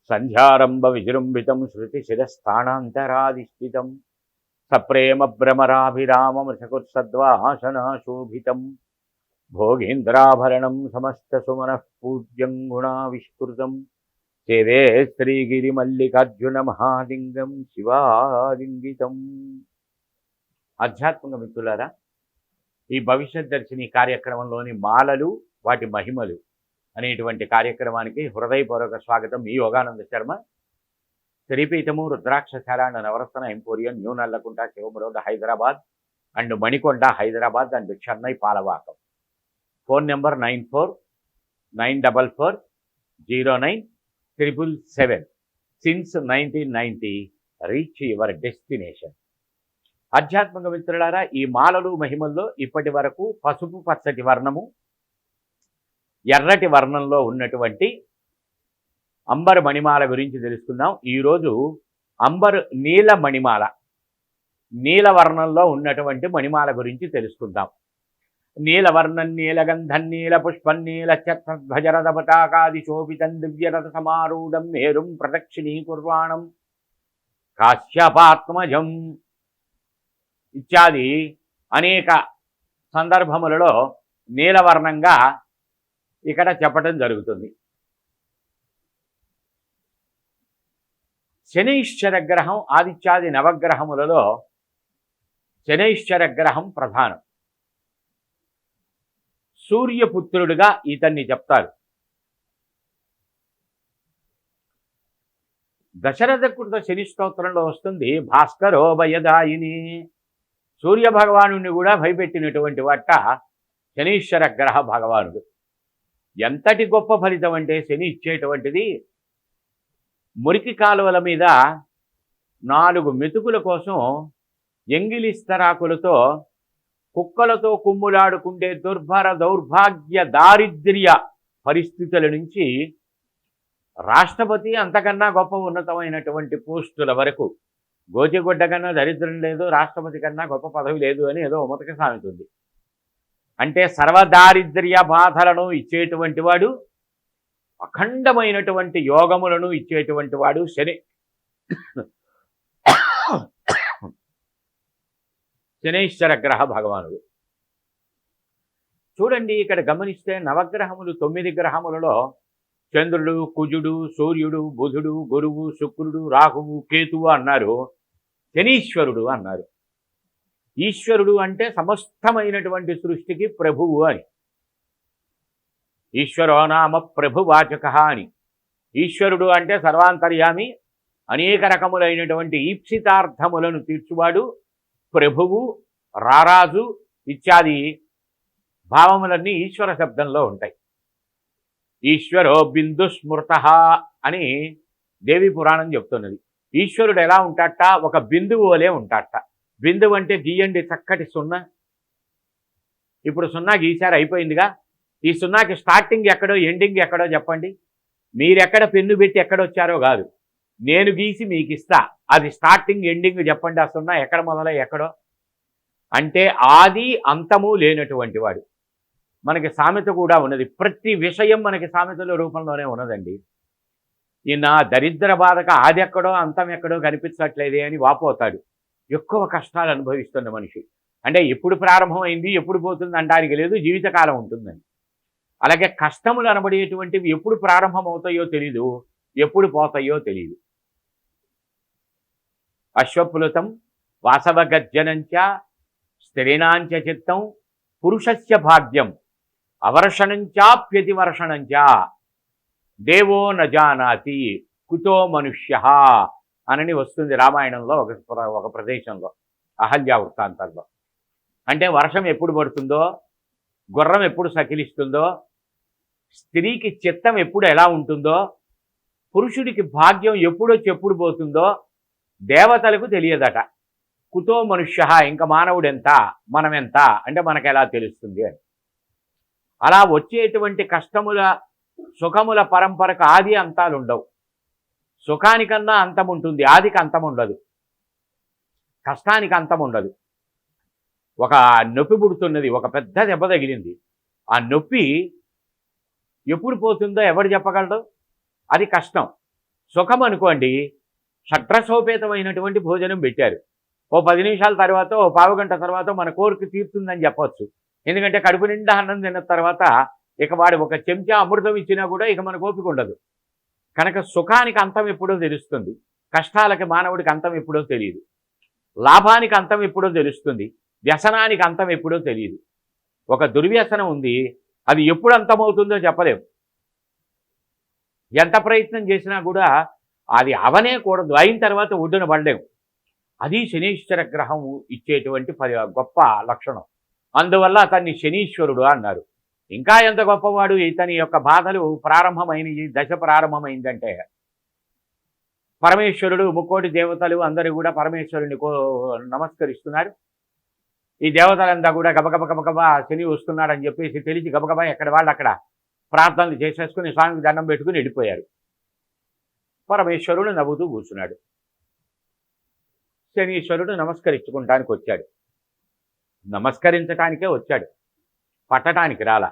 సంధ్యారంభ విజృంభితం శృతిశిరస్థానాంతరాధిష్ఠితం సప్రేమ భ్రమరాభిరామమృషకుత్సద్వాసనాశోభితం భోగేంద్రాభరణం సమస్తసుమనః పూజ్యం గుణావిష్కృతం సేవే శ్రీగిరిమల్లికార్జున మహాలింగం శివాలింగితం. ఆధ్యాత్మిక మిత్రులారా, ఈ భవిష్యత్ దర్శిని కార్యక్రమంలోని మాలలు వాటి మహిమలు అనేటువంటి కార్యక్రమానికి హృదయపూర్వక స్వాగతం. మీ Yogananda Sharma, Sripeetamu Rudrakshasala and Navaratna emporium, new Nallakunta, Shivam road, Hyderabad and Manikonda, Hyderabad and Chennai Palavakkam. Phone number 9494097777. Since 1990 reach your destination. ఆధ్యాత్మిక మిత్రులారా, ఈ మాలలు మహిమల్లో ఇప్పటి వరకు పసుపు పచ్చటి వర్ణము, ఎర్రటి వర్ణంలో ఉన్నటువంటి అంబర్ మణిమాల గురించి తెలుసుకుందాం. ఈరోజు అంబర్ నీల మణిమాల, నీల వర్ణంలో ఉన్నటువంటి మణిమాల గురించి తెలుసుకుందాం. నీలవర్ణం నీలగంధం నీల పుష్పం నీల ఛత్రధ్వజరథ పతాకాది శోభితం దివ్యరథ సమారూఢం మేరుం ప్రదక్షిణీకుర్వాణం కాశ్యపాత్మజం ఇత్యాది అనేక సందర్భములలో నీలవర్ణంగా ఇక్కడ చెప్పటం జరుగుతుంది. శనైశ్చర గ్రహం ఆదిత్యాది నవగ్రహములలో శనైశ్చర గ్రహం ప్రధానం. సూర్యపుత్రుడిగా ఇతన్ని చెప్తారు. దశరథకృత శని స్తోత్రంలో వస్తుంది, భాస్కరో భయదాయిని. సూర్యభగవాను కూడా భయపెట్టినటువంటి వాట శనీశ్వర గ్రహ భగవానుడు. ఎంతటి గొప్ప ఫలితం అంటే శని ఇచ్చేటువంటిది, మురికి కాలువల మీద 4 మెతుకుల కోసం ఎంగిలిస్తరాకులతో కుక్కలతో కుమ్ములాడుకుంటే దుర్భర దౌర్భాగ్య దారిద్ర్య పరిస్థితుల నుంచి రాష్ట్రపతి అంతకన్నా గొప్ప ఉన్నతమైనటువంటి పోస్టుల వరకు, గోచిగుడ్డ కన్నా దరిద్రం లేదు, రాష్ట్రపతి కన్నా గొప్ప పదవి లేదు అని ఏదో ఉమతక సామెత ఉంది. అంటే సర్వదారిద్ర్య బాధలను ఇచ్చేటువంటి వాడు, అఖండమైనటువంటి యోగములను ఇచ్చేటువంటి వాడు శని. శనైశ్వర గ్రహ భగవానుడు. చూడండి, ఇక్కడ గమనిస్తే నవగ్రహములు 9 గ్రహములలో చంద్రుడు, కుజుడు, సూర్యుడు, బుధుడు, గురువు, శుక్రుడు, రాహువు, కేతువు అన్నారు. శనీశ్వరుడు అన్నారు. ఈశ్వరుడు అంటే సమస్తమైనటువంటి సృష్టికి ప్రభువు అని. ఈశ్వరో నామ ప్రభువాచక అని. ఈశ్వరుడు అంటే సర్వాంతర్యామి, అనేక రకములైనటువంటి ఈప్సితార్థములను తీర్చువాడు, ప్రభువు, రారాజు ఇత్యాది భావములన్నీ ఈశ్వర శబ్దంలో ఉంటాయి. ఈశ్వరో బిందు స్మృత అని దేవి పురాణం చెప్తున్నది. ఈశ్వరుడు ఎలా ఉంటాట? ఒక బిందువు వలె ఉంటాట. బిందువు అంటే గీయండి చక్కటి సున్నా. ఇప్పుడు సున్నా గీశారు, అయిపోయిందిగా. ఈ సున్నాకి స్టార్టింగ్ ఎక్కడో ఎండింగ్ ఎక్కడో చెప్పండి. మీరెక్కడ పెన్ను పెట్టి ఎక్కడొచ్చారో కాదు, నేను గీసి మీకు ఇస్తా. అది స్టార్టింగ్ ఎండింగ్ చెప్పండి. ఆ సున్నా ఎక్కడ మొదలై ఎక్కడో. అంటే ఆది అంతము లేనటువంటి వాడు. మనకి సామెత కూడా ఉన్నది. ప్రతి విషయం మనకి సామెతల రూపంలోనే ఉన్నదండి. ఈయన దరిద్ర బాధక ఆది ఎక్కడో అంతం ఎక్కడో కనిపించట్లేదే అని వాపోతాడు. ఎక్కువ కష్టాలు అనుభవిస్తున్న మనిషి. అంటే ఎప్పుడు ప్రారంభమైంది ఎప్పుడు పోతుంది అనడానికి లేదు, జీవితకాలం ఉంటుందని. అలాగే కష్టములు అనబడేటువంటివి ఎప్పుడు ప్రారంభమవుతాయో తెలీదు, ఎప్పుడు పోతాయో తెలియదు. అశ్వప్లుతం వాసవగర్జనంచ స్త్రీణాంచ చిత్తం పురుషస్య భాగ్యం అవర్షణంచాప్యతివర్షణంచ దేవో నజానాతి కుతో మనుష్య అనని వస్తుంది రామాయణంలో ఒక ప్రదేశంలో, అహల్య వృత్తాంతంలో. అంటే వర్షం ఎప్పుడు పడుతుందో, గుర్రం ఎప్పుడు సకిలిస్తుందో, స్త్రీకి చిత్తం ఎప్పుడు ఎలా ఉంటుందో, పురుషుడికి భాగ్యం ఎప్పుడొచ్చి ఎప్పుడు పోతుందో దేవతలకు తెలియదట. కుతో మనుష్య, ఇంకా మానవుడు ఎంత, మనం ఎంత అంటే మనకు ఎలా తెలుస్తుంది అని. అలా వచ్చేటువంటి కష్టముల సుఖముల పరంపరకు ఆది అంతాలు ఉండవు. సుఖానికన్నా అంతం ఉంటుంది, ఆదికి అంతం ఉండదు. కష్టానికి అంతం ఉండదు. ఒక నొప్పి పుడుతున్నది, ఒక పెద్ద దెబ్బ తగిలింది. ఆ నొప్పి ఎప్పుడు పోతుందో ఎవరు చెప్పగలడు? అది కష్టం. సుఖం అనుకోండి, షట్రసోపేతమైనటువంటి భోజనం పెట్టారు. ఓ 10 నిమిషాల తర్వాత, ఓ పావుగంట తర్వాత మన కోరిక తీరుతుందని చెప్పొచ్చు. ఎందుకంటే కడుపు నిండా అన్నం తిన్న తర్వాత ఇక వాడు ఒక చెంచా అమృతం ఇచ్చినా కూడా ఇక మనకు ఓపిక ఉండదు. కనుక సుఖానికి అంతం ఎప్పుడో తెలుస్తుంది, కష్టాలకి మానవుడికి అంతం ఎప్పుడో తెలియదు, లాభానికి అంతం ఎప్పుడో తెలుస్తుంది, వ్యసనానికి అంతం ఎప్పుడో తెలియదు. ఒక దుర్వ్యసనం ఉంది, అది ఎప్పుడు అంతమవుతుందో చెప్పలేము. ఎంత ప్రయత్నం చేసినా కూడా అది అవనే కూడదు, అయిన తర్వాత ఒడ్డున పడలేము. అది శనీశ్వర గ్రహం ఇచ్చేటువంటి గొప్ప లక్షణం. అందువల్ల అతన్ని శనీశ్వరుడు అన్నారు. ఇంకా ఎంత గొప్పవాడు, ఇతని యొక్క బాధలు ప్రారంభమైనవి, దశ ప్రారంభమైందంటే పరమేశ్వరుడు, ముక్కోటి దేవతలు అందరూ కూడా పరమేశ్వరుని నమస్కరిస్తున్నారు. ఈ దేవతలంతా కూడా గబగబ గబగబా శని వస్తున్నాడని చెప్పేసి తెలిసి గబగబా ఎక్కడ వాళ్ళు అక్కడ ప్రార్థనలు చేసేసుకుని స్వామికి దండం పెట్టుకుని వెళ్ళిపోయారు. పరమేశ్వరుడు నవ్వుతూ కూర్చున్నాడు. శనీశ్వరుడు నమస్కరించుకుంటానికి వచ్చాడు. నమస్కరించటానికే వచ్చాడు, పట్టడానికి రాలా.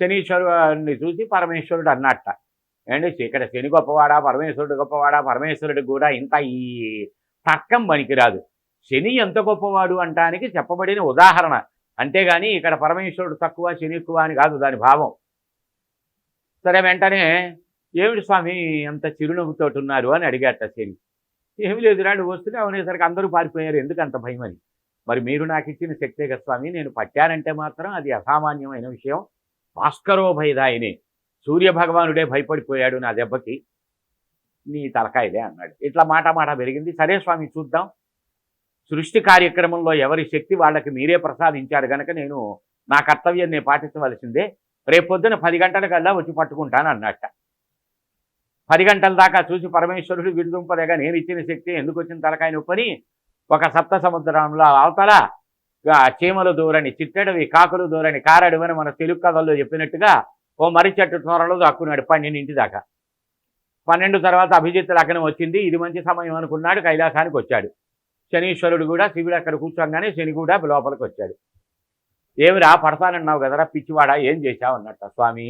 శనీశ్వరుడిని చూసి పరమేశ్వరుడు అన్నట్ట, ఏంటి ఇక్కడ శని గొప్పవాడా పరమేశ్వరుడు గొప్పవాడా, పరమేశ్వరుడికి కూడా ఇంత ఈ తర్కం పనికిరాదు. శని ఎంత గొప్పవాడు అంటానికి చెప్పబడిన ఉదాహరణ, అంతేగాని ఇక్కడ పరమేశ్వరుడు తక్కువ శని ఎక్కువ అని కాదు దాని భావం. సరే, వెంటనే ఏమిటి స్వామి అంత చిరునవ్వుతోటి ఉన్నారు అని అడిగాట శని. ఏమి లేదు రాడు వస్తూనే అనేసరికి అందరూ పారిపోయారు, ఎందుకు అంత భయం అని. మరి మీరు నాకు ఇచ్చిన శక్తే కదా స్వామి, నేను పట్టానంటే మాత్రం అది అసామాన్యమైన విషయం. భాస్కరో భయదాయనే, సూర్యభగవానుడే భయపడిపోయాడు నా దెబ్బకి, నీ తలకాయలే అన్నాడు. ఇట్లా మాట పెరిగింది. సరే స్వామి చూద్దాం, సృష్టి కార్యక్రమంలో ఎవరి శక్తి వాళ్ళకి మీరే ప్రసాదించారు కనుక నేను నా కర్తవ్యం నేను పాటించవలసిందే, రేపొద్దున 10 గంటలకల్లా వచ్చి పట్టుకుంటాను అన్నట్ట. 10 గంటల దాకా చూసి పరమేశ్వరుడు విడుదుంపదేగా నేను ఇచ్చిన శక్తి ఎందుకు వచ్చిన తలకాయ నొప్పని ఒక సప్త సముద్రంలో అవతల చీమలు దూరని చిట్టెడవి, కాకులు దూరని కారడువని మన తెలుగు కథల్లో చెప్పినట్టుగా ఓ మర్రి చెట్టు త్వరలో దక్కున్నాడు 12 దాకా. 12 తర్వాత అభిజిత్ లగ్నం వచ్చింది, ఇది మంచి సమయం అనుకున్నాడు, కైలాసానికి వచ్చాడు. శనీశ్వరుడు కూడా శివుడు అక్కడ కూర్చోగానే శని కూడా లోపలికి వచ్చాడు. ఏమిరా పడతానన్నావు కదరా పిచ్చివాడా, ఏం చేశావు అన్నట్ట. స్వామి,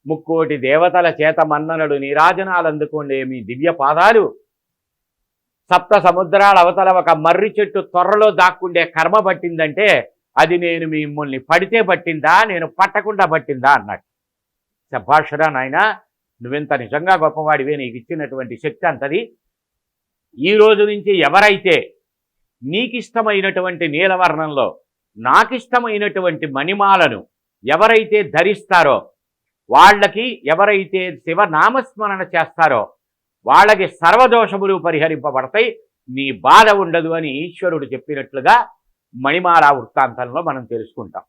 ముక్కోటి దేవతల చేత మన్ననడు నీరాజనాలు అందుకోండి మీ దివ్య పాదాలు సప్త సముద్రాల అవతల ఒక మర్రి చెట్టు త్వరలో దాక్కుండే కర్మ పట్టిందంటే అది నేను మిమ్మల్ని పడితే పట్టిందా, నేను పట్టకుండా పట్టిందా అన్నట్టు. శభాషరా నాయన, నువ్వెంత నిజంగా గొప్పవాడివే, నీకు ఇచ్చినటువంటి శక్తి అంతది. ఈ రోజు నుంచి ఎవరైతే నీకిష్టమైనటువంటి నీలవర్ణంలో నాకిష్టమైనటువంటి మణిమాలను ఎవరైతే ధరిస్తారో వాళ్ళకి, ఎవరైతే శివనామస్మరణ చేస్తారో వాళ్ళకి సర్వదోషములు పరిహరింపబడతాయి, నీ బాధ ఉండదు అని ఈశ్వరుడు చెప్పినట్లుగా మణిమాల వృత్తాంతంలో మనం తెలుసుకుంటాం.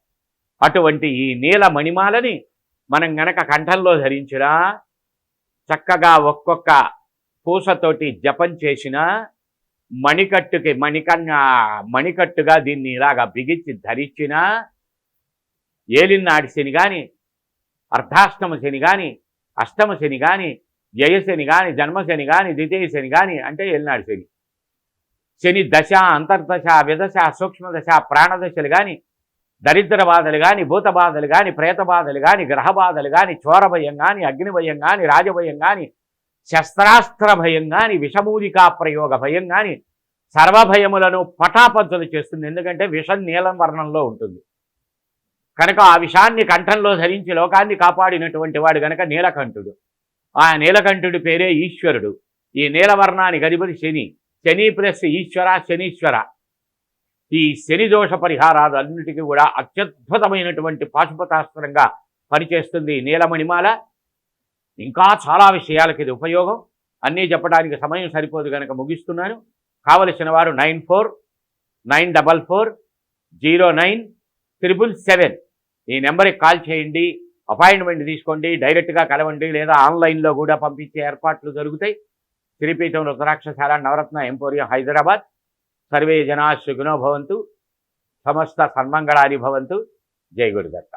అటువంటి ఈ నీల మణిమాలని మనం గనక కంఠంలో ధరించినా, చక్కగా ఒక్కొక్క పూసతోటి జపం చేసిన, మణికట్టుగా దీన్ని ఇలాగా బిగించి ధరించిన, ఏలినాటి శని కానీ, అర్ధాష్టమ శని కానీ, అష్టమ శని కానీ, జయశని కానీ, జన్మశని కానీ, ద్వితీయ శని కానీ, అంటే ఏలినాటి శని, శని దశ, అంతర్దశ, విదశ, సూక్ష్మదశ, ప్రాణదశలు కానీ, దరిద్ర బాధలు కానీ, భూత బాధలు కానీ, ప్రేత బాధలు కానీ, గ్రహ బాధలు కానీ, చోర భయం కానీ, అగ్ని భయం కానీ, రాజభయం కానీ, శస్త్రాస్త్ర భయం కానీ, విషమూలికా ప్రయోగ భయం కానీ, సర్వభయములను పటాపంచలు చేస్తుంది. ఎందుకంటే విషం నీలం వర్ణంలో ఉంటుంది కనుక ఆ విషాన్ని కంఠంలో ధరించి లోకాన్ని కాపాడినటువంటి వాడు గనక నీలకంఠుడు. ఆ నీలకంఠుడి పేరే ఈశ్వరుడు. ఈ నీలవర్ణానికి అధిపతి శని, శని ప్లస్ ఈశ్వర, శనీశ్వర. ఈ శని దోష పరిహారాలు అన్నిటికీ కూడా అత్యద్భుతమైనటువంటి పాశుపతాస్త్రంగా పనిచేస్తుంది ఈ నీలమణిమాల. ఇంకా చాలా విషయాలకి ఇది ఉపయోగం, అన్నీ చెప్పడానికి సమయం సరిపోదు కనుక ముగిస్తున్నాను. కావలసిన వారు 9494040777 ఈ నెంబర్కి కాల్ చేయండి, అపాయింట్మెంట్ తీసుకోండి, డైరెక్ట్గా కలవండి, లేదా ఆన్లైన్లో కూడా పంపించే ఏర్పాట్లు జరుగుతాయి. శ్రీపీఠం రుద్రాక్షశాల నవరత్న ఎంపోరియం హైదరాబాద్. సర్వే జనా సుఖినో భవంతు, సమస్త సన్మంగళాని భవంతు. జై గురుదత్త.